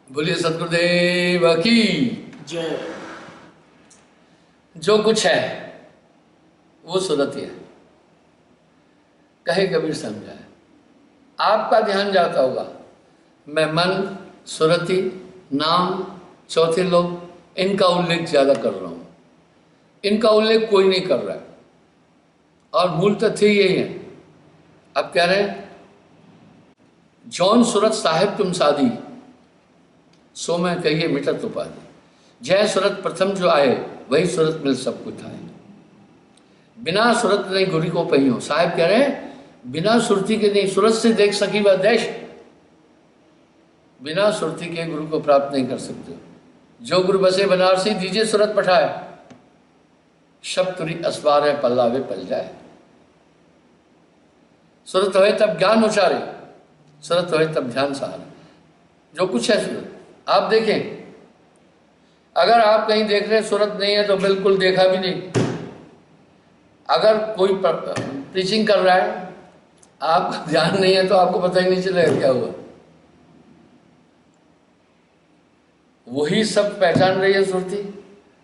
बोलिए सतगुरुदेव की जय। जो कुछ है वो सुरती है, कहे कबीर समझाए। आपका ध्यान जाता होगा, मैं मन, सुरति, नाम, चौथे लोग इनका उल्लेख ज्यादा कर रहा हूं। इनका उल्लेख कोई नहीं कर रहा है और मूल तथ्य यही है। अब कह रहे हैं जौन सुरत साहिब तुम साधी, सो मैं कहिए मिटत उपाधि। जय सुरत प्रथम जो आए, वही सुरत मिल सब कुछ आए। बिना सुरत नहीं गुरु को पहियो। साहिब कह रहे हैं बिना सुरती के नहीं सुरत से देख सकी वह देश, बिना सुरती के गुरु को प्राप्त नहीं कर सकते। जो गुरु बसे बनारसी, दीजिए सुरत पठाए। शब्द तुरी अस्वार है, पल्लावे पल जाए। सुरत होए तब ज्ञान उचारे, सुरत होए तब ध्यान सहारे। जो कुछ है सुरत। आप देखें, अगर आप कहीं देख रहे हैं सुरत नहीं है तो बिल्कुल देखा भी नहीं। अगर कोई प्रीचिंग कर रहा है, आपका ध्यान नहीं है तो आपको पता ही नहीं चलेगा क्या हुआ। वही सब पहचान रही है सुरती,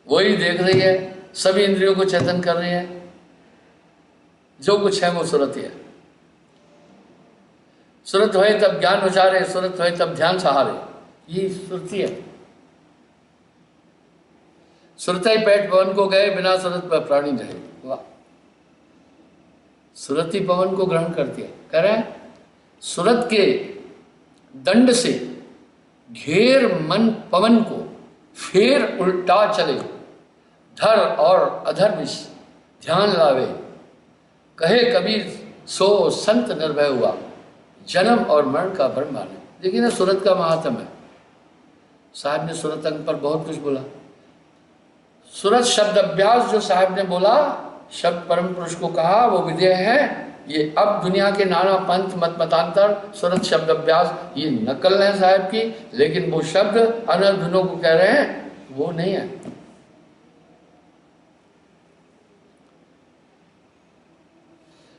वही देख रही है, सभी इंद्रियों को चेतन कर रही है। जो कुछ है वो सुरती है। सुरत होए तब ज्ञान उचारे, सुरत होए तब ध्यान सहारे। ये सुरती है। सुरत ही पेट पवन को गए, बिना सुरत पर प्राणी रहे। वाह, सुरती पवन को ग्रहण करती है। कह रहे हैं सुरत के दंड से घेर मन पवन को, फेर उल्टा चले। धर और अधर विष ध्यान लावे। कहे कबीर सो संत निर्भय हुआ, जन्म और मरण का भ्रम माने। देखिए ना सुरत का महात्म है। साहब ने सुरत अंग पर बहुत कुछ बोला। सुरत शब्द अभ्यास जो साहब ने बोला, शब्द परम पुरुष को कहा, वो विधेय है। ये अब दुनिया के नाना पंथ मत मतांतर सुरत शब्द अभ्यास ये नकल है साहब की, लेकिन वो शब्द अनर्धुनों को कह रहे हैं वो नहीं है।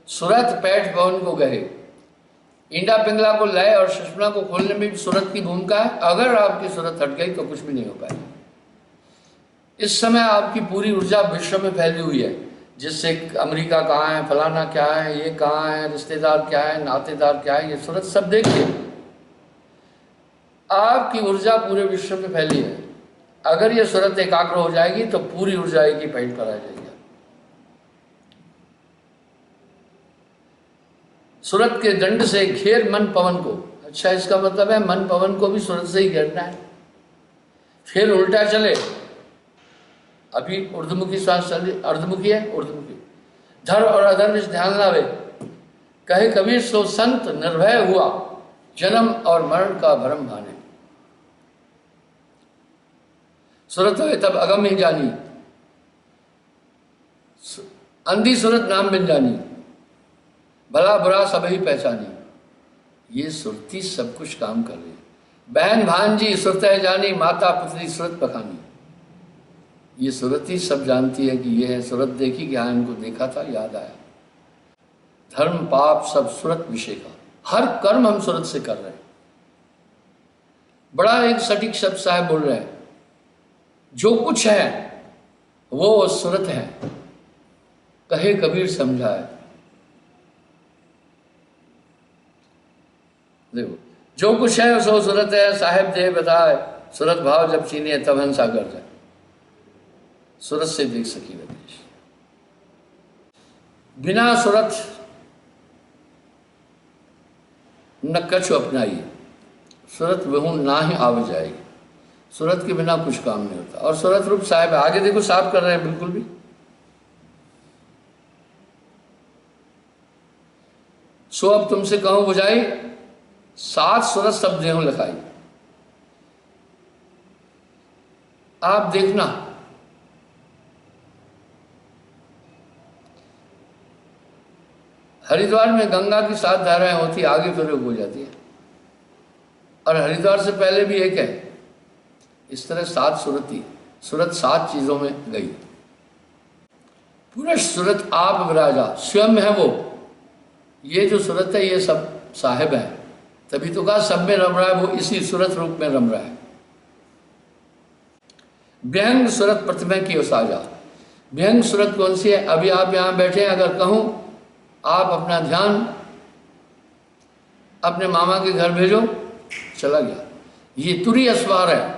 सुरत पैठ भवन को गए। इंडा पिंगला को लय और सुषमा को खोलने में भी सुरत की भूमिका है। अगर आपकी सुरत हट गई तो कुछ भी नहीं हो पाएगा। इस समय आपकी पूरी ऊर्जा विश्व में फैली हुई है, जिससे अमेरिका कहाँ है, फलाना क्या है, ये कहाँ है, रिश्तेदार क्या है, नातेदार क्या है, ये सूरत सब देखिए। आपकी ऊर्जा पूरे विश्व में फैली है। अगर ये सूरत एकाग्र हो जाएगी तो पूरी ऊर्जा एक ही पॉइंट पर आ जाएगी। सूरत के दंड से घेर मन पवन को। अच्छा, इसका मतलब है मन पवन को भी सूरत से ही घेरना है। फिर उल्टा चले। अभी ऊर्ध्वमुखी श्वास चल रही, अर्धमुखी है, ऊर्ध्वमुखी। धर और अधर में ध्यान लावे। कहे कबीर सो संत निर्भय हुआ, जन्म और मरण का भ्रम भाने। सुरत हुए तब अगम ही जानी, अंधी सुरत नाम बिन जानी। भला बुरा सब ही पहचानी। ये सुरती सब कुछ काम कर रही है। बहन भांजी सुरत है जानी, माता पुत्री सुरत पखानी। ये सुरती सब जानती है कि ये है सुरत। देखी क्या इनको देखा था, याद आया। धर्म पाप सब सुरत विषय का, हर कर्म हम सुरत से कर रहे हैं। बड़ा एक सटीक शब्द साहब बोल रहे हैं, जो कुछ है वो सुरत है, कहे कबीर समझाए। देखो, जो कुछ है सो सुरत है, साहेब दे बताए। सुरत भाव जब चीने तब हंसा कर जाए। सुरत से देख सकी देश। बिना सुरत न कछु अपनाई, सुरत वहू ना ही आव जाएगी। सुरत के बिना कुछ काम नहीं होता। और सुरत रूप साहब आगे देखो साफ कर रहे हैं बिल्कुल भी। सो अब तुमसे कहूं बुझाई, सात सुरत सब देहूं लिखाई। आप देखना, हरिद्वार में गंगा की 7 धाराएं होती, आगे फिर हो जाती है। और हरिद्वार से पहले भी एक है। इस तरह 7 सुरती, सुरत 7 चीजों में गई। पुरुष सुरत आप विराजा, स्वयं है वो। ये जो सुरत है ये सब साहिब है। तभी तो कहा सब में रम रहा है, वो इसी सूरत रूप में रम रहा है। व्यंग सूरत प्रतिमा की साजा। व्यंग सूरत कौन सी है? अभी आप यहाँ बैठे हैं, अगर कहूँ आप अपना ध्यान अपने मामा के घर भेजो, चला गया। ये तुरी अस्वार है।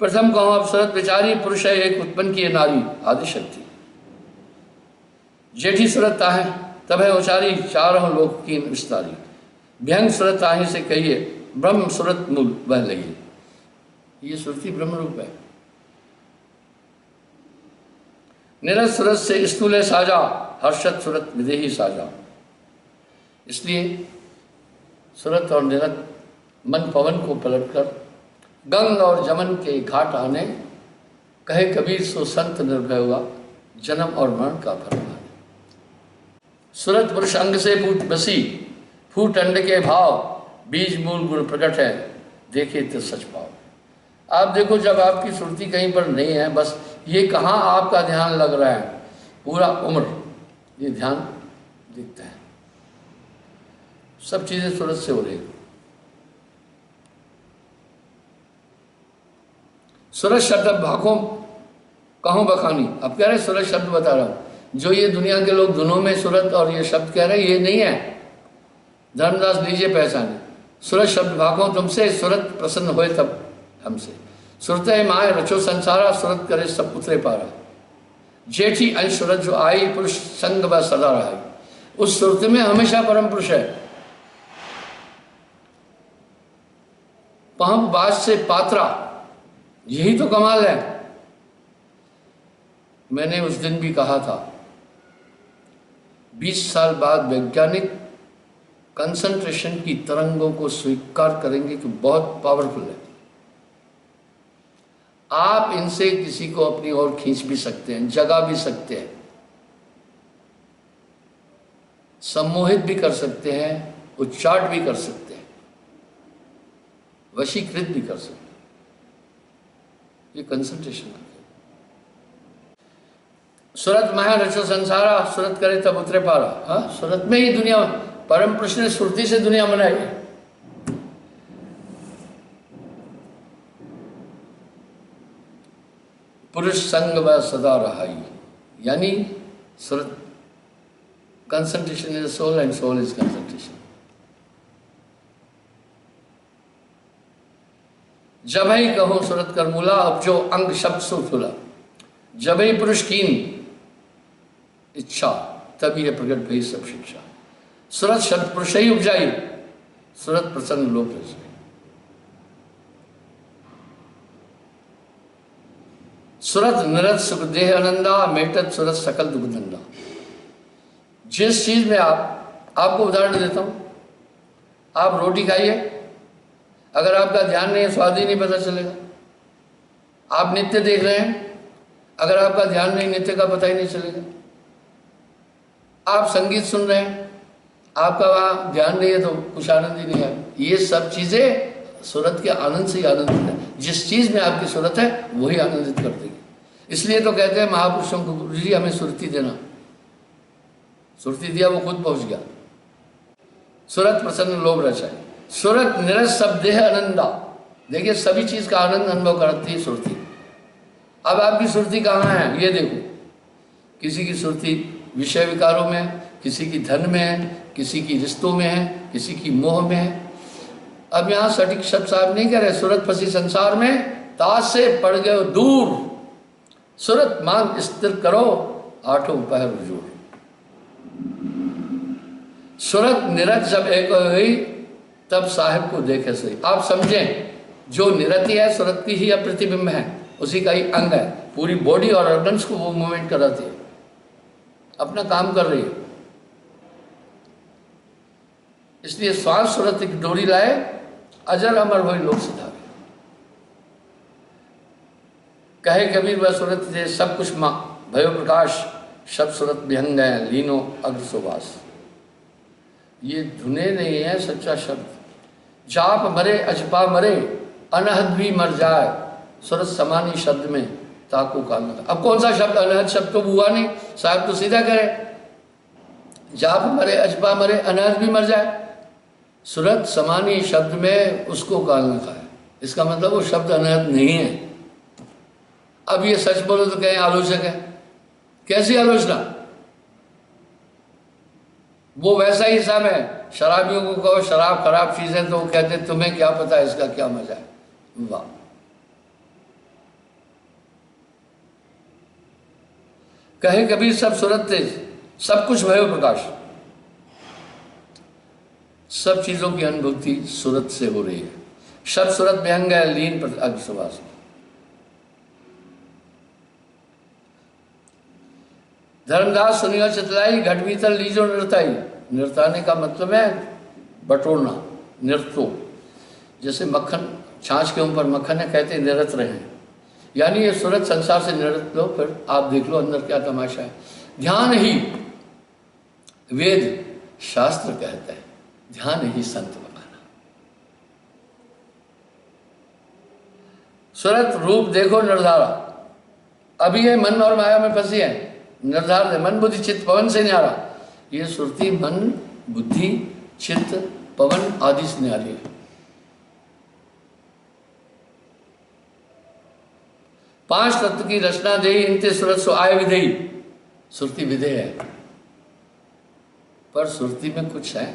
प्रथम कहूँ आप सूरत विचारी पुरुष है, एक उत्पन्न की नारी आदिशक्ति। जेठी सूरत ताहे तब है उचारी, चारों लोक की विस्तारी। व्यंग सूरत ताहे से कहिए, ब्रह्म सूरत मूल वह लगिए। ये सुरती ब्रह्म रूप है। निरत सूरत से स्थूल साजा, हर्षद सूरत विदेही साजा। इसलिए सूरत और निरत मन पवन को पलटकर गंग और जमन के घाट आने, कहे कबीर सो संत निर्भय हुआ, जन्म और मरण का फरमान। सूरत पुरुष अंग से फूट बसी, फूट अंड के भाव, बीज मूल गुण प्रकट है, देखे तो सच पाओ। आप देखो, जब आपकी सुरती कहीं पर नहीं है, बस ये कहाँ आपका ध्यान लग रहा है, पूरा उम्र ये ध्यान दिखता है। सब चीजें सूरत से हो रही। सूरत शब्द भाखों कहूँ बखानी। अब कह रहे सूरत शब्द बता रहा हूँ। जो ये दुनिया के लोग धुनों में सूरत और ये शब्द कह रहे, ये नहीं है। धर्मदास लीजिए पहचाने। सूरत शब्द भाखों तुमसे, सूरत प्रसन्न होए तब हमसे। सुरत माए रचो संसारा, सूरत करे सब उतरे पारा। जेठी अंश सूरत जो आई, पुरुष संग व सदा रहा। उस सूरत में हमेशा परम पुरुष है। पहम बाज से पात्रा, यही तो कमाल है। मैंने उस दिन भी कहा था, 20 साल बाद वैज्ञानिक कंसंट्रेशन की तरंगों को स्वीकार करेंगे कि बहुत पावरफुल है। आप इनसे किसी को अपनी ओर खींच भी सकते हैं, जगा भी सकते हैं, सम्मोहित भी कर सकते हैं, उच्चाट भी कर सकते हैं, वशीकृत भी कर सकते हैं। ये कंसंट्रेशन है। सूरत माया रचो संसारा, सूरत करे तब उतरे पारा। हाँ, सूरत में ही दुनिया, परम पुरुष ने सुरती से दुनिया बनाई है। पुरुष संग व सदा रहाई, यानी सूरत concentration is soul and soul is concentration. जब ही कहो सूरत कर मूला, अब जो अंग शब्द सो खुला। जब ही पुरुष कीन इच्छा, तभी है प्रकट भई सब शिक्षा। सूरत शब्द पुरुष ही उपजाई, सूरत प्रसन्न लोक रच। सूरत निरत सुख देह आनंदा, मेटत सूरत सकल दुख धंधा। जिस चीज में आपको उदाहरण देता हूं, आप रोटी खाइए, अगर आपका ध्यान नहीं है, स्वाद ही नहीं पता चलेगा। आप नित्य देख रहे हैं, अगर आपका ध्यान नहीं, नित्य का पता ही नहीं चलेगा। आप संगीत सुन रहे हैं, आपका वहाँ ध्यान नहीं है, तो कुछ आनंद ही नहीं है। ये सब चीजें सूरत के आनंद से ही आनंदित है। जिस चीज में आपकी सूरत है वही आनंदित कर देगी। इसलिए तो कहते हैं महापुरुषों को, गुरु जी हमें सुरती देना। सुरती दिया, वो खुद पहुंच गया। सूरत प्रसन्न लोभ रचाए। सूरत निरस सब देह आनंदा। देखिए, सभी चीज का आनंद अनुभव करती है सुरती। अब आपकी सुरती कहाँ है ये देखो। किसी की सुरती विषय विकारों में, किसी की धन में है, किसी की रिश्तों में है, किसी की मोह में है। अब यहाँ सटीक शब्द साहब नहीं कह रहे, सूरत फंसी संसार में, ताज से पड़ गए दूर। सूरत मान स्थिर करो, आठों पहर जोड़। सूरत निरत जब एक हुई, तब साहिब को देखे सही। आप समझें, जो निरति है सूरत की ही प्रतिबिंब है, उसी का ही अंग है। पूरी बॉडी और ऑर्गन्स को वो मूवमेंट कराती है, अपना काम कर रही है। इसलिए श्वास सूरत एक डोरी लाए, अजर अमर वही लोग सिधारे। कहे कबीर वह सूरत थे सब कुछ माँ भयो प्रकाश, शब्द सूरत विहंग है लीनो अग्र सुवास। ये धुने नहीं है, सच्चा शब्द। जाप मरे अजपा मरे, अनहद भी मर जाए, सूरत समानी शब्द में ताको का न। अब कौन सा शब्द? अनहद शब्द तो हुआ नहीं, साहब तो सीधा करे, जाप मरे अजपा मरे, अनहद भी मर जाए। सूरत समानी शब्द में उसको काल न खाए, इसका मतलब वो शब्द अनहद नहीं है। अब ये सच बोलो तो कहें आलोचक है। कैसी आलोचना? वो वैसा ही सब है, शराबियों को कहो शराब खराब चीज है तो वो कहते तुम्हें क्या पता इसका क्या मजा है। वाह! कहे कबीर सब सूरत तेज, सब कुछ भयो प्रकाश। सब चीजों की अनुभूति सूरत से हो रही है। शब्द सूरत व्यंग है लीन पर अग्रसुवास। धर्मदास सुनियो चितलाई, घट भीतर लीजो नृताई। नृताने का मतलब है बटोरना, नृत्यो। जैसे मक्खन छाछ के ऊपर मक्खन है, कहते निरत रहे, यानी ये सूरत संसार से निरत लो, फिर आप देख लो अंदर क्या तमाशा है। ध्यान ही वेद शास्त्र कहता है, ध्यान ही संत बनाना। सूरत रूप देखो निर्धारा। अभी ये मन और माया में फंसी है, निर्धार दे मन बुद्धि चित्त पवन से न्यारा। ये सुरती मन बुद्धि चित्त पवन आदि से न्यारी है। पांच तत्व की रचना दे इनते सूरत सो आय विधेयी। सुरती विधेय है, पर सुरती में कुछ है।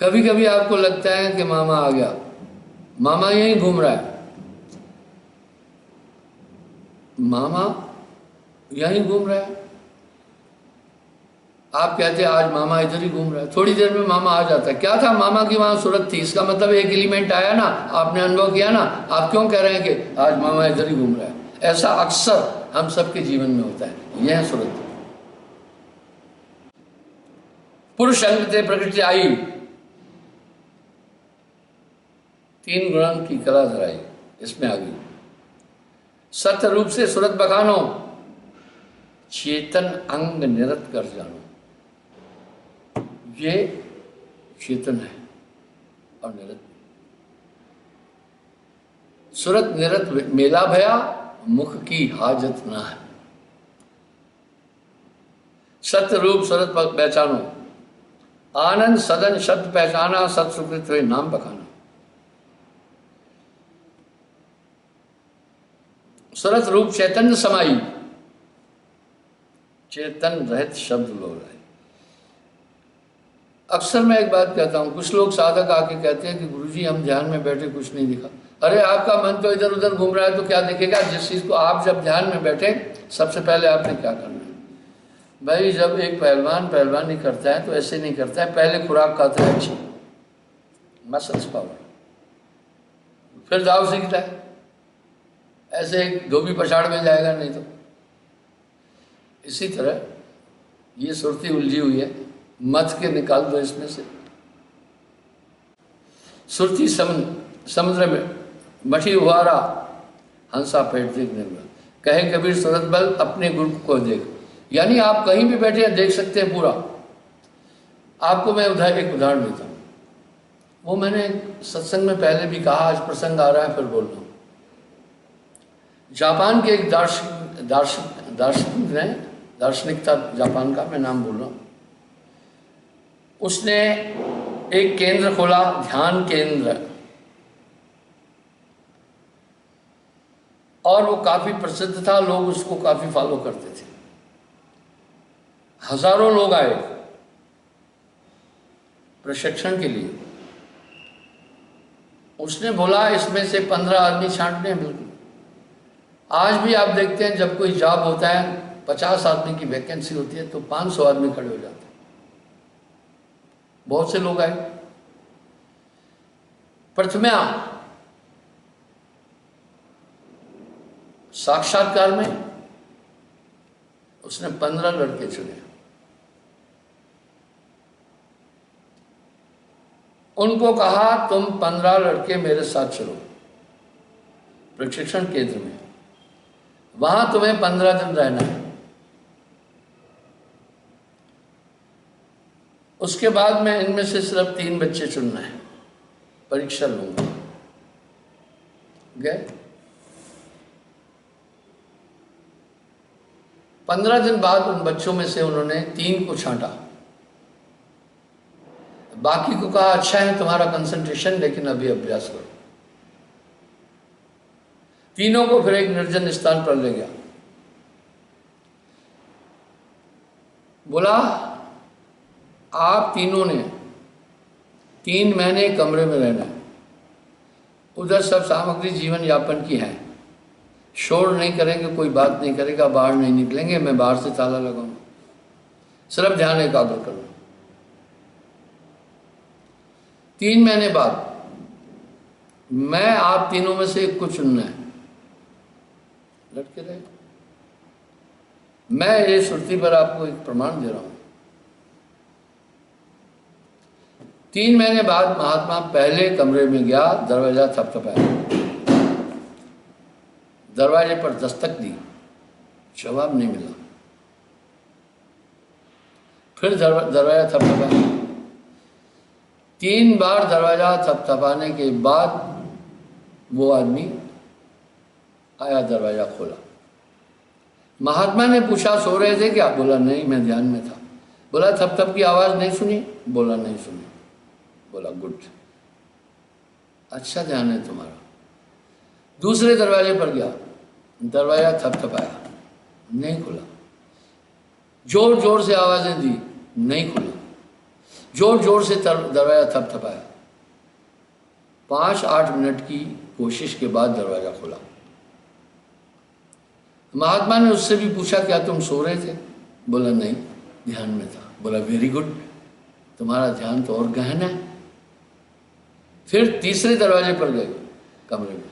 कभी कभी आपको लगता है कि मामा आ गया, मामा यहीं घूम रहा है, मामा यहीं घूम रहा है। आप कहते हैं आज मामा इधर ही घूम रहा है, थोड़ी देर में मामा आ जाता है। क्या था? मामा की वहां सूरत थी, इसका मतलब एक एलिमेंट आया ना, आपने अनुभव किया ना। आप क्यों कह रहे हैं कि आज मामा इधर ही घूम रहा है? ऐसा अक्सर हम सबके जीवन में होता है। यह है सूरत। पुरुष अंग ते प्रकृति आई, तीन गुणन की कला धराई, इसमें आ गई। सत्य रूप से सूरत बखानो, चेतन अंग निरत कर जानो। ये चेतन है और निरत। सूरत निरत मेला भया, मुख की हाजत ना है। सत्य रूप सूरत पहचानो, आनंद सदन शब्द पहचाना, सत्सुकृत हुए नाम बखाना। सूरत रूप चैतन्य समाई, चेतन रहित शब्द लो रहे। अक्सर मैं एक बात कहता हूँ, कुछ लोग साधक आके कहते हैं कि गुरुजी हम ध्यान में बैठे कुछ नहीं दिखा। अरे आपका मन तो इधर उधर घूम रहा है तो क्या दिखेगा? जिस चीज़ को आप जब ध्यान में बैठे सबसे पहले आपने क्या करना है भाई? जब एक पहलवान पहलवानी करता है तो ऐसे नहीं करता है, पहले खुराक खाता है अच्छी, मसल्स पावर, फिर दाव सीखता है। ऐसे एक धोबी पछाड़ में जाएगा नहीं तो। इसी तरह ये सुरती उलझी हुई है, मत के निकाल दो इसमें से। सुरती समुद्र में मठी हुआरा, हंसा पेट देखने में। कहे कबीर सूरत बल अपने गुरु को देख। यानी आप कहीं भी बैठे हैं देख सकते हैं पूरा। आपको मैं एक उदाहरण देता हूँ, वो मैंने सत्संग में पहले भी कहा, आज प्रसंग आ रहा है फिर बोल रहा हूँ। जापान के एक दार्शनिक था, जापान का मैं नाम बोल रहा हूँ। उसने एक केंद्र खोला, ध्यान केंद्र, और वो काफी प्रसिद्ध था, लोग उसको काफी फॉलो करते थे। हजारों लोग आए प्रशिक्षण के लिए। उसने बोला इसमें से 15 आदमी छांटने हैं। बिल्कुल आज भी आप देखते हैं जब कोई जॉब होता है, 50 आदमी की वैकेंसी होती है तो 500 आदमी खड़े हो जाते हैं। बहुत से लोग आए। प्रथमा साक्षात्कार में उसने 15 लड़के चुने। उनको कहा तुम 15 लड़के मेरे साथ चलो प्रशिक्षण केंद्र में, वहां तुम्हें 15 दिन रहना है। उसके बाद में इनमें से सिर्फ 3 बच्चे चुनना है, परीक्षा लूंगा। गए 15 दिन बाद उन बच्चों में से उन्होंने 3 को छांटा। बाकी को कहा अच्छा है तुम्हारा कंसंट्रेशन, लेकिन अभी अभ्यास करो। तीनों को फिर एक निर्जन स्थान पर ले गया। बोला आप तीनों ने 3 महीने कमरे में रहना है, उधर सब सामग्री जीवन यापन की है, शोर नहीं करेंगे, कोई बात नहीं करेगा, बाहर नहीं निकलेंगे, मैं बाहर से ताला लगाऊंगा, सिर्फ ध्यान एकाग्र करो। 3 महीने बाद मैं आप तीनों में से एक को चुनना है। लटके रहे। मैं ये श्रुति पर आपको एक प्रमाण दे रहा हूं। 3 महीने बाद महात्मा पहले कमरे में गया, दरवाजा थपथपाया, दरवाजे पर दस्तक दी, जवाब नहीं मिला। फिर दरवाजा थपथपाया। 3 बार दरवाजा थपथपाने के बाद वो आदमी आया, दरवाजा खोला। महात्मा ने पूछा सो रहे थे क्या? बोला नहीं, मैं ध्यान में था। बोला थप की आवाज नहीं सुनी? बोला नहीं सुनी। बोला गुड, अच्छा ध्यान है तुम्हारा। दूसरे दरवाजे पर गया, दरवाजा थपथपाया, नहीं खुला। जोर जोर से आवाजें दी, नहीं खुला। जोर जोर से दरवाजा थपथपाया। 5-8 मिनट की कोशिश के बाद दरवाजा खुला। महात्मा ने उससे भी पूछा क्या तुम सो रहे थे? बोला नहीं, ध्यान में था। बोला वेरी गुड, तुम्हारा ध्यान तो और गहन है। फिर तीसरे दरवाजे पर गए कमरे में,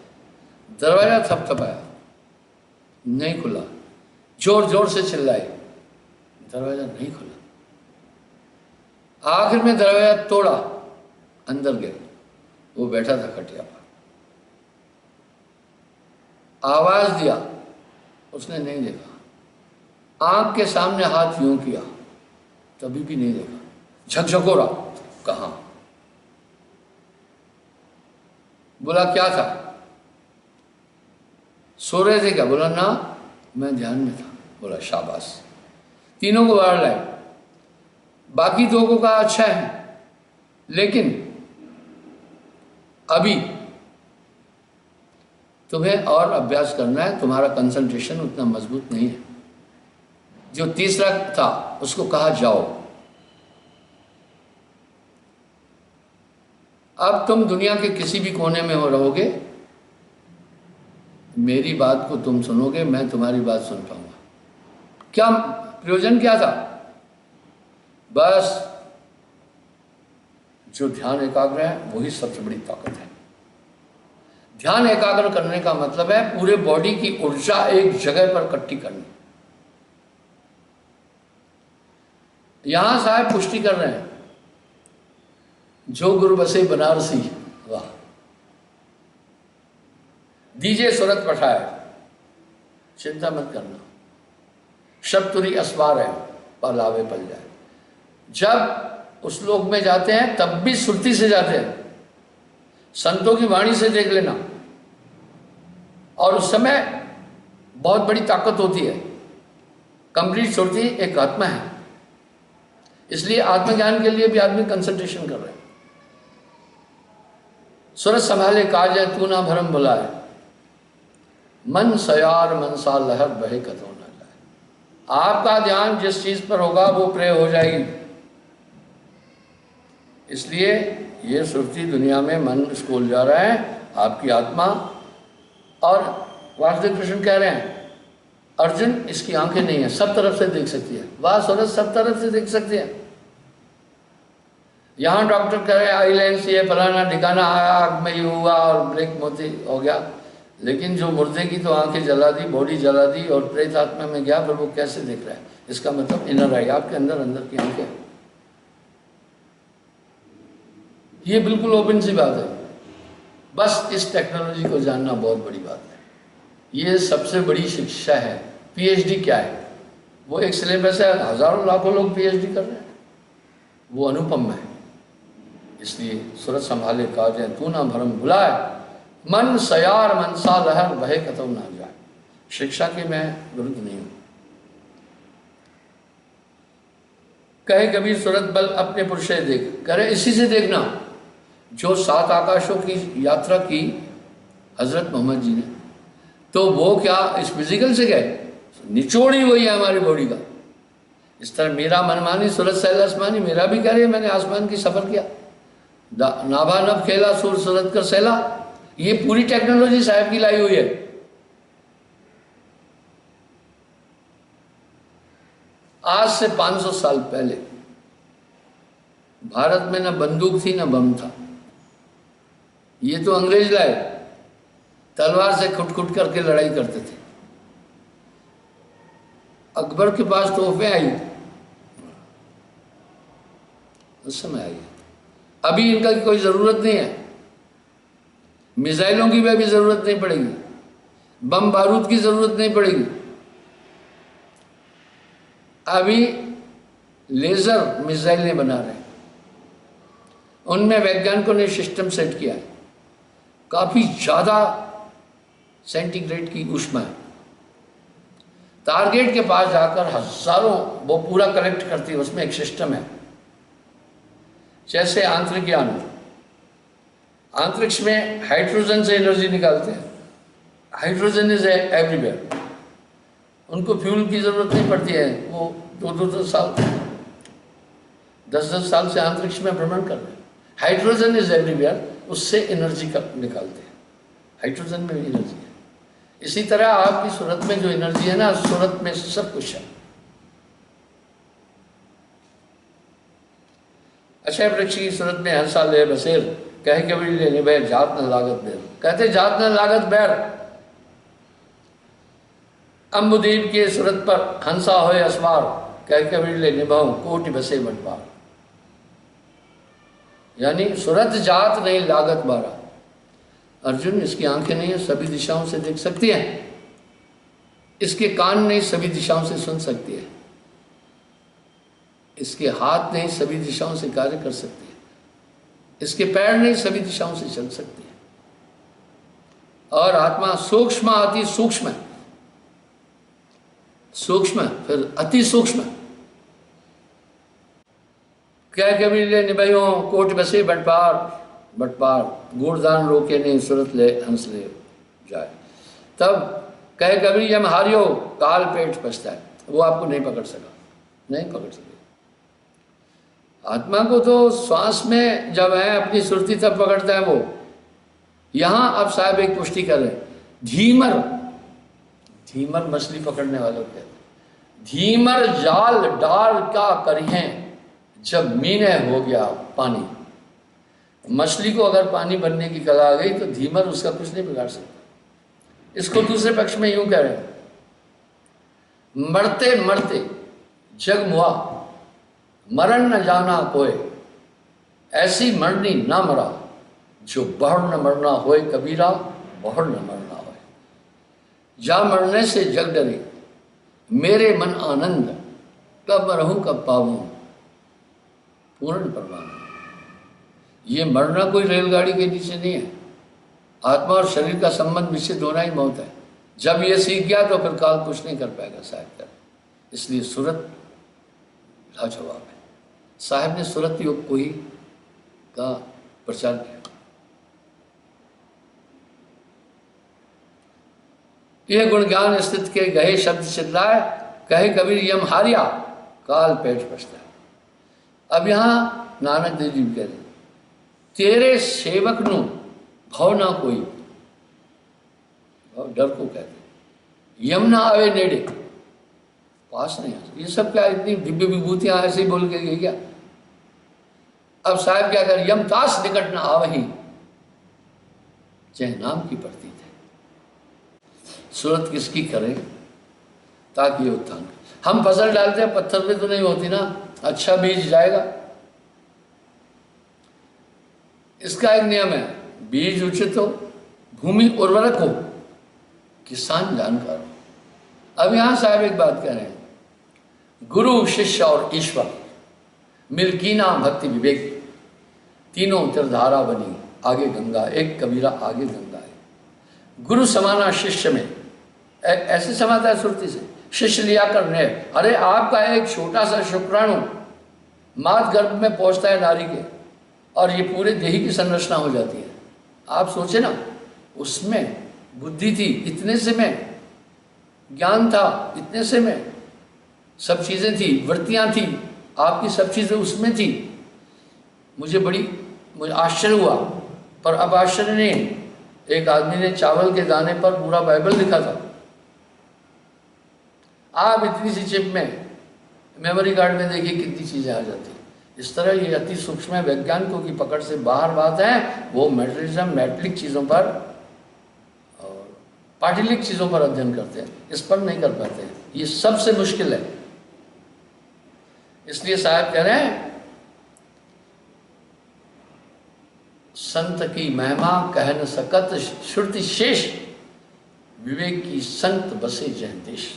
दरवाजा थपथपाया, नहीं खुला। जोर जोर से चिल्लाए, दरवाजा नहीं खुला। आखिर में दरवाजा तोड़ा, अंदर गए। वो बैठा था खटिया पर, आवाज दिया, उसने नहीं देखा। आंख के सामने हाथ यूं किया, तभी भी नहीं देखा। झकझकोरा, कहां? बोला क्या था? सो रहे थे क्या? बोला ना, मैं ध्यान में था। बोला शाबाश। तीनों को बाहर लाए। बाकी 2 को कहा अच्छा है, लेकिन अभी तुम्हें और अभ्यास करना है, तुम्हारा कंसंट्रेशन उतना मजबूत नहीं है। जो तीसरा था उसको कहा जाओ, अब तुम दुनिया के किसी भी कोने में हो रहोगे, मेरी बात को तुम सुनोगे, मैं तुम्हारी बात सुन पाऊंगा। क्या प्रयोजन क्या था? बस जो ध्यान एकाग्र है वही सबसे बड़ी ताकत है। ध्यान एकाग्र करने का मतलब है पूरे बॉडी की ऊर्जा एक जगह पर इकट्ठी करनी। यहां साहब पुष्टि कर रहे हैं, जो गुरु बसे बनारसी, वाह, दीजिए सूरत पठाए, चिंता मत करना, शब तुरी अस्वार है, पलावे पल जाए। जब उस लोक में जाते हैं तब भी सुरती से जाते हैं, संतों की वाणी से देख लेना। और उस समय बहुत बड़ी ताकत होती है, कंप्लीट सुरती एक आत्मा है। इसलिए आत्मज्ञान के लिए भी आदमी कंसंट्रेशन कर रहे हैं। सूरत संभाले काज है तू ना भरम बुलाए, मन सयार मनसा लहर बहे कतो न जाए। आपका ध्यान जिस चीज पर होगा वो प्रे हो जाएगी। इसलिए ये सुरती दुनिया में मन स्कूल जा रहा है, आपकी आत्मा। और वासुदेव कृष्ण कह रहे हैं अर्जुन इसकी आंखें नहीं है, सब तरफ से देख सकती है। वाह सूरज सब तरफ से देख सकती है। यहाँ डॉक्टर कह रहे हैं आई लेंस ये फलाना ठिकाना आग में ये हुआ और ब्लैक मोती हो गया, लेकिन जो मुर्दे की तो आंखें जला दी, बॉडी जला दी और प्रेत आत्मा में गया, पर वो कैसे देख रहा है? इसका मतलब इनर आई, आपके अंदर अंदर की आंखें। ये बिल्कुल ओपन सी बात है। बस इस टेक्नोलॉजी को जानना बहुत बड़ी बात है। ये सबसे बड़ी शिक्षा है। पीएचडी क्या है? वो एक सिलेबस है, हजारों लाखों लोग पीएचडी कर रहे हैं, वो अनुपम है। इसलिए सूरत संभाले काज है तू ना भरम बुलाए, मन सयार मनसा लहर बहे कतौ ना जाए। शिक्षा के मैं विरुद्ध नहीं हूं। कहे कबीर सूरत बल अपने पुरुषे देख, करे इसी से देखना जो 7 आकाशों की यात्रा की हजरत मोहम्मद जी ने। तो वो क्या इस फिजिकल से गए, निचोड़ ही वही है हमारी बॉडी का। इस तरह मेरा मनमानी सूरत सैल आसमानी, मेरा भी कह रही है मैंने आसमान की सफर किया, नाभा नभ खेला सूर सूरत कर सैला। ये पूरी टेक्नोलॉजी साहब की लाई हुई है। आज से 500 साल पहले भारत में न बंदूक थी न बम था, ये तो अंग्रेज लाए, तलवार से खुट खुट करके लड़ाई करते थे। अकबर के पास तोहफे आई उस समय आई, अभी इनका कोई जरूरत नहीं है, मिसाइलों की भी अभी जरूरत नहीं पड़ेगी, बम बारूद की जरूरत नहीं पड़ेगी। अभी लेजर मिसाइलें बना रहे हैं, उनमें वैज्ञानिकों ने सिस्टम सेट किया है, काफी ज्यादा सेंटीग्रेड की ऊष्मा है, टारगेट के पास जाकर हजारों वो पूरा कलेक्ट करती है, उसमें एक सिस्टम है। जैसे आंतरिक यान, अंतरिक्ष में हाइड्रोजन से एनर्जी निकालते हैं, हाइड्रोजन इज एवरीवेयर, उनको फ्यूल की जरूरत नहीं पड़ती है, वो 2-2 साल 10-10 साल से अंतरिक्ष में भ्रमण कर रहे हैं। हाइड्रोजन इज एवरीवेयर, उससे एनर्जी निकालते हैं, हाइड्रोजन में भी एनर्जी है। इसी तरह आपकी सूरत में जो एनर्जी है ना, सूरत में सब कुछ है। अच्छा वृक्ष की सूरत में हंसा ले बसेर, कहे कबीर लेने बैर जात न लागत बैर, कहते जात न लागत बैर। अम्बुदीप के सूरत पर हंसा होए असवार, कह कबीर ले निभाऊं कोटि बसे बंटवार। यानी सूरत जात नहीं लागत बारा। अर्जुन इसकी आंखें नहीं है, सभी दिशाओं से देख सकती है, इसके कान नहीं सभी दिशाओं से सुन सकती है, इसके हाथ नहीं सभी दिशाओं से कार्य कर सकती है, इसके पैर नहीं सभी दिशाओं से चल सकती है। और आत्मा सूक्ष्म अति सूक्ष्म, सूक्ष्म फिर अति सूक्ष्म। क्या कबीर ले निभाइयों कोट बसे बटपार, बटपार गुड़दान रोके नहीं सूरत ले हंस ले जाए। तब कहे कबीर यम हारियो काल पेट पछता है, वो आपको नहीं पकड़ सका, नहीं पकड़ सके। आत्मा को तो श्वास में जब है अपनी सुरती तब पकड़ता है वो। यहां अब साहब एक पुष्टि कर रहे हैं, धीमर, धीमर मछली पकड़ने वालों कहते हैं, धीमर जाल डाल का करिहें जब मीने हो गया पानी। मछली को अगर पानी बनने की कला आ गई तो धीमर उसका कुछ नहीं बिगाड़ सकता। इसको दूसरे पक्ष में यूं कह रहे हैं, मरते मरते जग मुआ मरण न जाना कोय, ऐसी मरनी ना मरा जो बढ़ न मरना होए कबीरा, बढ़ न मरना होए। जा मरने से जग डरे मेरे मन आनंद, कब रहूं कब पाऊं पूर्ण परमानंद। ये मरना कोई रेलगाड़ी के नीचे नहीं है, आत्मा और शरीर का संबंध विच्छेद होना ही मौत है। जब ये सीख गया तो फिर काल कुछ नहीं कर पाएगा साहब का। इसलिए सूरत लाजवाब है। साहब ने सूरत योग को ही का प्रचार किया। यह गुण ज्ञान स्थित के गहे शब्द चिल्लाए, कहे कबीर यम हारिया काल पेट पछता है। अब यहां नानक देव जी कह रहे, तेरे सेवक नु भव ना कोई, डर को कहते, यम ना आवे नेड़े, पास नहीं आ। ये सब क्या इतनी दिव्य विभूतियां ऐसे ही बोल के गई क्या? अब साहब क्या कर, यम तास निकट ना आवही चाहे नाम की पड़ती थे। सूरत किसकी करें ताकि उत्थान। हम फसल डालते हैं पत्थर पे तो नहीं होती ना, अच्छा बीज जाएगा। इसका एक नियम है, बीज उचित हो, भूमि उर्वरक हो, किसान जानकार हो। अब यहां साहब एक बात कह रहे हैं, गुरु शिष्य और ईश्वर मिलकीना भक्ति विवेक, तीनों त्रिधारा बनी आगे गंगा, एक कबीरा आगे गंगा है। गुरु समाना शिष्य में, ऐसे समाता है सुरती से, शिष्य लिया करने। अरे आपका एक छोटा सा शुक्राणु मात गर्भ में पहुंचता है नारी के, और ये पूरे देही की संरचना हो जाती है। आप सोचे ना, उसमें बुद्धि थी इतने से में, ज्ञान था इतने से में, सब चीज़ें थी, वृत्तियाँ थी, आपकी सब चीज़ें उसमें थी। मुझे आश्चर्य हुआ, पर अब आश्चर्य नहीं। एक आदमी ने चावल के दाने पर पूरा बाइबल लिखा था। आप इतनी सी चिप में, मेमोरी कार्ड में देखिए कितनी चीज़ें आ जाती हैं। इस तरह ये अति सूक्ष्म वैज्ञानिकों की पकड़ से बाहर बात है। वो मेटेरियलिज्म, मैटलिक चीज़ों पर और पार्टिलिक चीज़ों पर अध्ययन करते हैं, इस पर नहीं कर पाते हैं। ये सबसे मुश्किल है। इसलिए साहब कह रहे हैं, संत की महिमा कह न सकत श्रुति शेष, विवेक की संत बसे जह देश।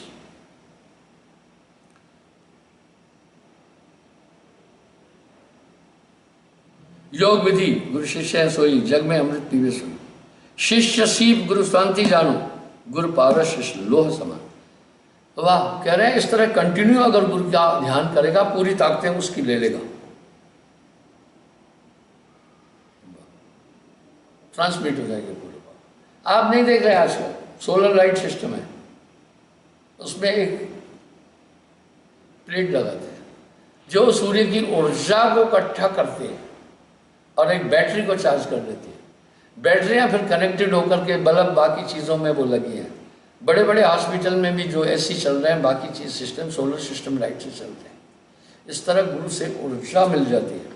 योग विधि गुरु शिष्य सोई, जग में अमृत पीवे सोई। शिष्य सीप गुरु शांति जानो, गुरु पारस लोह समान। वाह, कह रहे हैं इस तरह कंटिन्यू अगर गुरु का ध्यान करेगा, पूरी ताकतें उसकी ले लेगा, ट्रांसमिट हो जाएगी पूरे। आप नहीं देख रहे आजकल सोलर लाइट सिस्टम है, उसमें एक प्लेट लगाते हैं जो सूर्य की ऊर्जा को इकट्ठा करते हैं और एक बैटरी को चार्ज कर देती है। बैटरियां फिर कनेक्टेड होकर के बल्ब बाकी चीज़ों में वो लगी हैं। बड़े बड़े हॉस्पिटल में भी जो एसी चल रहे हैं, बाकी चीज़ सिस्टम सोलर सिस्टम लाइट से चलते हैं। इस तरह गुरु से ऊर्जा मिल जाती है,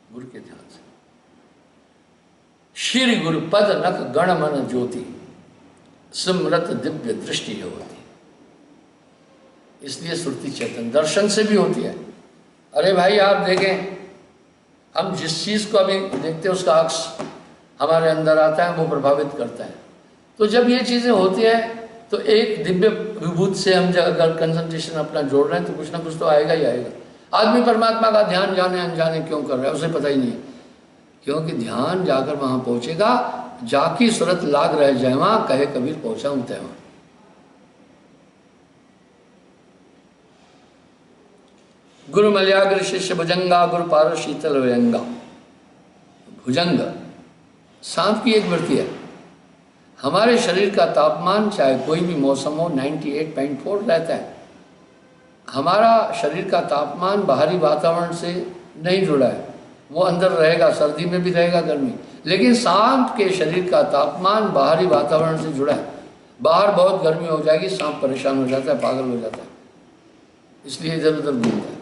गुरु के ध्यान से। श्री गुरु पद नख गण मन ज्योति, स्मृत दिव्य दृष्टि होती। इसलिए सुरति चेतन दर्शन से भी होती है। अरे भाई आप देखें, हम जिस चीज़ को अभी देखते हैं उसका अक्स हमारे अंदर आता है, वो प्रभावित करता है। तो जब ये चीज़ें होती है तो एक दिव्य विभूत से हम अगर कंसंट्रेशन अपना जोड़ रहे हैं तो कुछ ना कुछ तो आएगा ही आएगा। आदमी परमात्मा का ध्यान जाने अनजाने क्यों कर रहा है उसे पता ही नहीं है, क्योंकि ध्यान जाकर वहाँ पहुँचेगा, जाकी सूरत लाग रह जाए वहाँ, कहे कबीर पहुँचा हूँ तय वहाँ। गुरु मलयाग्र शिष्य भुजंगा, गुरु पारस शीतल व्यंगा। भुजंग सांप की एक वृत्ति है। हमारे शरीर का तापमान चाहे कोई भी मौसम हो 98.4 रहता है। हमारा शरीर का तापमान बाहरी वातावरण से नहीं जुड़ा है, वो अंदर रहेगा, सर्दी में भी रहेगा, गर्मी। लेकिन सांप के शरीर का तापमान बाहरी वातावरण से जुड़ा है। बाहर बहुत गर्मी हो जाएगी, सांप परेशान हो जाता है, पागल हो जाता है, इसलिए इधर उधर घूमता है।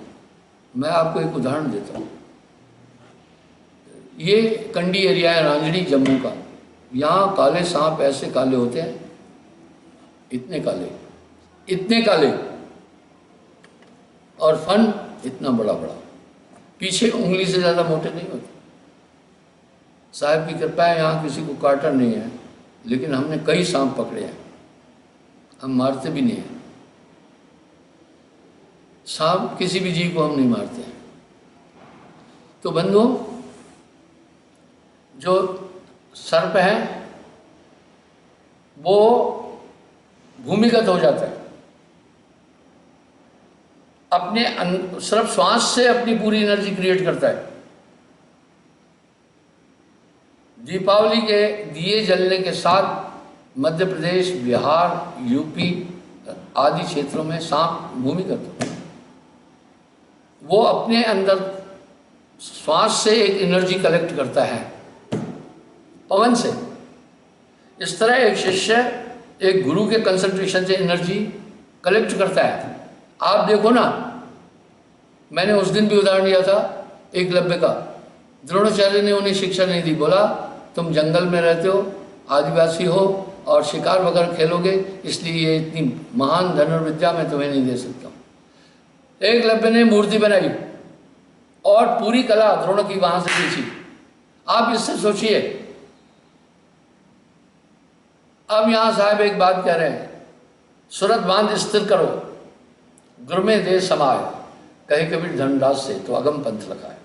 मैं आपको एक उदाहरण देता हूँ। ये कंडी एरिया है रांझणी जम्मू का। यहाँ काले सांप ऐसे काले होते हैं, इतने काले, इतने काले, और फन इतना बड़ा बड़ा, पीछे उंगली से ज़्यादा मोटे नहीं होते। साहब की कृपा है, यहाँ किसी को काटा नहीं है, लेकिन हमने कई सांप पकड़े हैं। हम मारते भी नहीं हैं सांप, किसी भी जीव को हम नहीं मारते हैं। तो बंधुओं, जो सर्प है वो भूमिगत हो जाता है, अपने सिर्फ श्वास से अपनी पूरी एनर्जी क्रिएट करता है। दीपावली के दिए जलने के साथ मध्य प्रदेश, बिहार, यूपी आदि क्षेत्रों में सांप भूमिगत होता है। वो अपने अंदर श्वास से एक एनर्जी कलेक्ट करता है, पवन से। इस तरह एक शिष्य एक गुरु के कंसंट्रेशन से एनर्जी कलेक्ट करता है। आप देखो ना, मैंने उस दिन भी उदाहरण दिया था एकलव्य का। द्रोणाचार्य ने उन्हें शिक्षा नहीं दी, बोला तुम जंगल में रहते हो, आदिवासी हो और शिकार वगैरह खेलोगे, इसलिए ये इतनी महान धनुर्विद्या मैं तुम्हें नहीं दे सकता। एकलव्य ने मूर्ति बनाई और पूरी कला द्रोण की वहां से सीखी। आप इससे सोचिए। अब यहां साहब एक बात कह रहे हैं, सूरत बांध स्थिर करो, गुरु में दे समाय, कहे कबीर धनराज से तो अगम पंथ लगाए।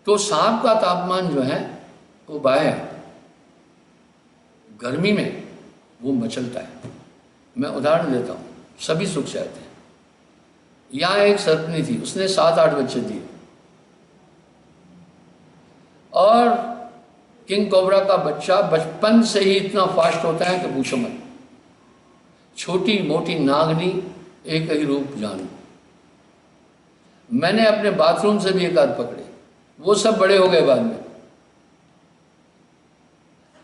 तो सांप का तापमान जो है वो बाह्य है, गर्मी में वो मचलता है। मैं उदाहरण देता हूँ, सभी सुख चाहते हैं। यहाँ एक सर्पनी थी, उसने 7-8 बच्चे दिए। और किंग कोबरा का बच्चा बचपन से ही इतना फास्ट होता है कि पूछो मत। छोटी मोटी नागनी एक ही रूप जान। मैंने अपने बाथरूम से भी एक आध पकड़े, वो सब बड़े हो गए बाद में।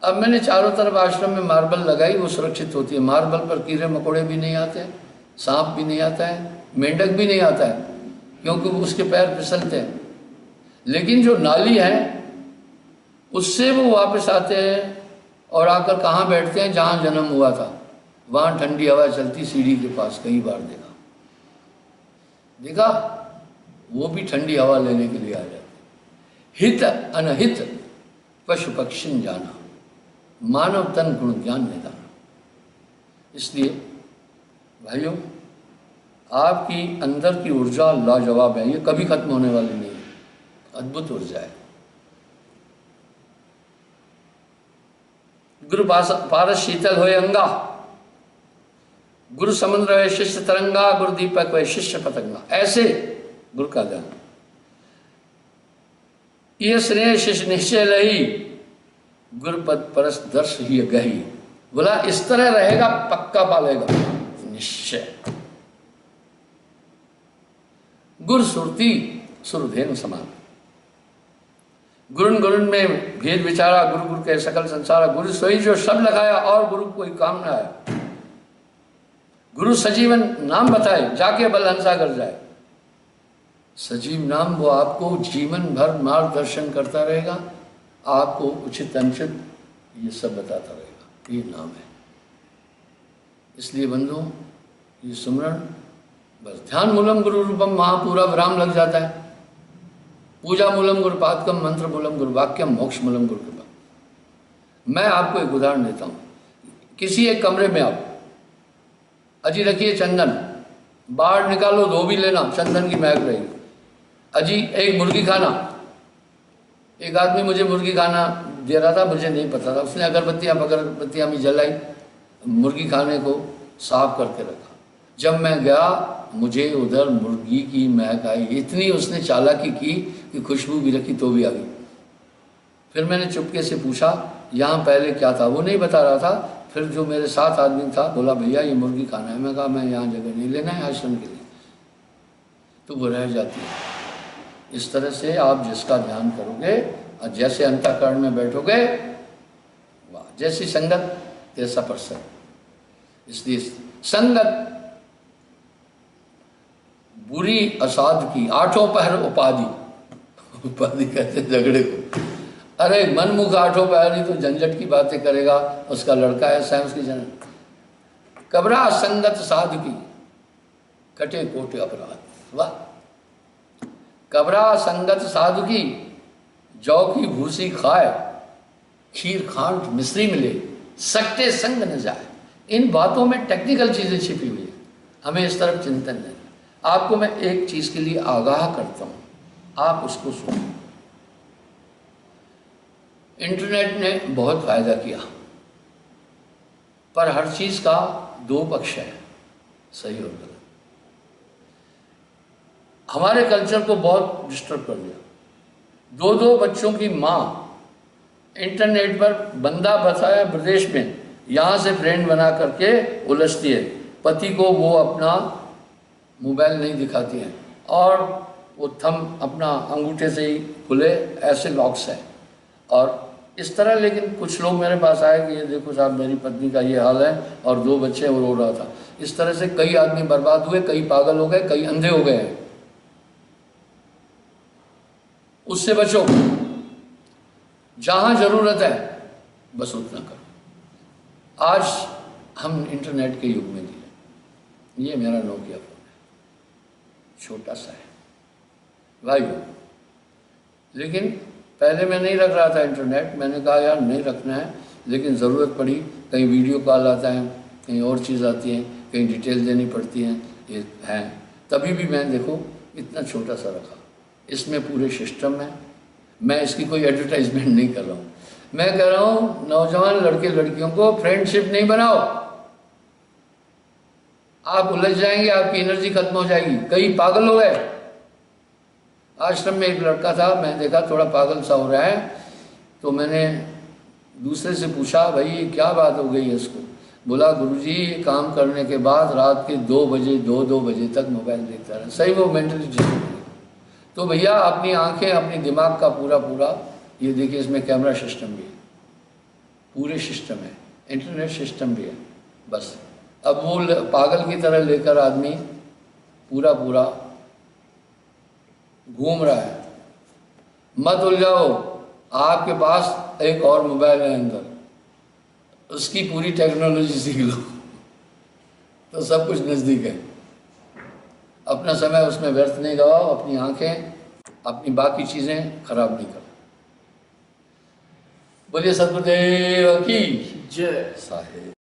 अब मैंने चारों तरफ आश्रम में मार्बल लगाई, वो सुरक्षित होती है। मार्बल पर कीड़े मकोड़े भी नहीं आते, सांप भी नहीं आता है, मेंढक भी नहीं आता है, क्योंकि उसके पैर फिसलते हैं। लेकिन जो नाली है उससे वो वापस आते हैं और आकर कहाँ बैठते हैं, जहाँ जन्म हुआ था। वहाँ ठंडी हवा चलती सीढ़ी के पास, कई बार देखा वो भी ठंडी हवा लेने के लिए आ जाते। हित अनहित पशु पक्षी जाना, मानव तन गुण ज्ञान निदाना। इसलिए भाइयों, आपकी अंदर की ऊर्जा लाजवाब है, ये कभी खत्म होने वाली नहीं है, अद्भुत ऊर्जा है। गुरु पारस शीतल होए अंगा, गुरु समुद्र है शिष्य तरंगा, गुरु दीपक है शिष्य पतंगा। ऐसे गुरु का ध्यान। ये स्नेह शिष्य निश्चय लही, गुरुपद परस दर्श ही गही। बोला इस तरह रहेगा, पक्का पालेगा निश्चय। गुरु सुरती सुरधेन समान, गुरुन गुरुन में भेद विचारा, गुरु गुरु के सकल संसारा। गुरु सोई जो सब लगाया, और गुरु कोई काम ना आया। गुरु सजीवन नाम बताए, जाके बल हंसा कर जाए। सजीव नाम वो आपको जीवन भर मार्गदर्शन करता रहेगा, आपको उचित अनुचित ये सब बताता रहेगा, ये नाम है। इसलिए बंधुओं, ये सुमरण बस ध्यान मूलम गुरु रूपम, वहाँ पूरा विराम लग जाता है। पूजा मूलम गुरु पादकम, मंत्र मूलम गुरु वाक्यम, मोक्ष मूलम गुरु कृपा। मैं आपको एक उदाहरण देता हूँ। किसी एक कमरे में आप अजी रखिए चंदन, बाहर निकालो धो भी लेना, चंदन की महक रहेगी। अजी एक मुर्गी खाना, एक आदमी मुझे मुर्गी खाना दे रहा था, मुझे नहीं पता था। उसने अगरबत्तियाँ भी जलाई, मुर्गी खाने को साफ करके रखा। जब मैं गया, मुझे उधर मुर्गी की महक आई। इतनी उसने चालाकी की कि खुशबू भी रखी तो भी आ गई। फिर मैंने चुपके से पूछा यहाँ पहले क्या था, वो नहीं बता रहा था। फिर जो मेरे साथ आदमी था बोला भैया ये मुर्गी खाना है। मैं कहा मैं यहाँ जगह नहीं लेना है आश्रम के लिए, तो वो रह जाती है। इस तरह से आप जिसका ध्यान करोगे और जैसे अंतःकरण में बैठोगे, वाह, जैसी संगत तैसा प्रसंग। इसलिए संगत बुरी असाध की, आठों पहर उपाधि। उपाधि कहते झगड़े को। अरे मनमुख आठों पहर तो झंझट की बातें करेगा, उसका लड़का ऐसा है, उसकी जन कबरा संगत साध की, कटे कोटे अपराध। वाह, कबरा संगत साधु की, जौ की भूसी खाए, खीर खांड मिश्री मिले, सकते संग न जाए। इन बातों में टेक्निकल चीजें छिपी हुई है, हमें इस तरफ चिंतन नहीं। आपको मैं एक चीज के लिए आगाह करता हूं, आप उसको सुनो। इंटरनेट ने बहुत फायदा किया, पर हर चीज का दो पक्ष है, सही और गलत। हमारे कल्चर को बहुत डिस्टर्ब कर दिया। दो बच्चों की माँ इंटरनेट पर बंदा बताया विदेश में, यहाँ से फ्रेंड बना करके उलझती है। पति को वो अपना मोबाइल नहीं दिखाती हैं, और वो थंब अपना अंगूठे से ही खुले, ऐसे लॉक्स हैं। और इस तरह, लेकिन कुछ लोग मेरे पास आए कि ये देखो साहब मेरी पत्नी का ये हाल है और दो बच्चे वो रो रहा था। इस तरह से कई आदमी बर्बाद हुए, कई पागल हो गए, कई अंधे हो गए हैं। उससे बचो, जहां जरूरत है बस उतना करो। आज हम इंटरनेट के युग में जी, ये मेरा नोकिया फोन है, छोटा सा है भाइयों, लेकिन पहले मैं नहीं रख रहा था इंटरनेट। मैंने कहा यार नहीं रखना है, लेकिन ज़रूरत पड़ी, कहीं वीडियो कॉल आता है, कहीं और चीज़ आती है, कहीं डिटेल देनी पड़ती है, ये है, तभी भी मैं देखो इतना छोटा सा रखा। इसमें पूरे सिस्टम है। मैं इसकी कोई एडवर्टाइजमेंट नहीं कर रहा हूँ। मैं कह रहा हूँ नौजवान लड़के लड़कियों को फ्रेंडशिप नहीं बनाओ, आप उलझ जाएंगे, आपकी एनर्जी खत्म हो जाएगी। कई पागल हो गए। आश्रम में एक लड़का था, मैं देखा थोड़ा पागल सा हो रहा है, तो मैंने दूसरे से पूछा, भाई क्या बात हो गई है इसको? बोला, गुरुजी काम करने के बाद रात के 2 बजे 2 बजे तक मोबाइल देखता रहा। सही वो मेंटली डिस्टर्ब। तो भैया अपनी आंखें, अपनी दिमाग का पूरा ये देखिए, इसमें कैमरा सिस्टम भी है, पूरे सिस्टम है, इंटरनेट सिस्टम भी है। बस अब वो पागल की तरह लेकर आदमी पूरा घूम रहा है। मत उलझाओ, आपके पास एक और मोबाइल है अंदर, उसकी पूरी टेक्नोलॉजी सीख लो तो सब कुछ नज़दीक है। अपना समय उसमें व्यर्थ नहीं गवाओ, अपनी आंखें, अपनी बाकी चीज़ें खराब नहीं करो। बोलिए सद्गुरुदेव की जय साहेब।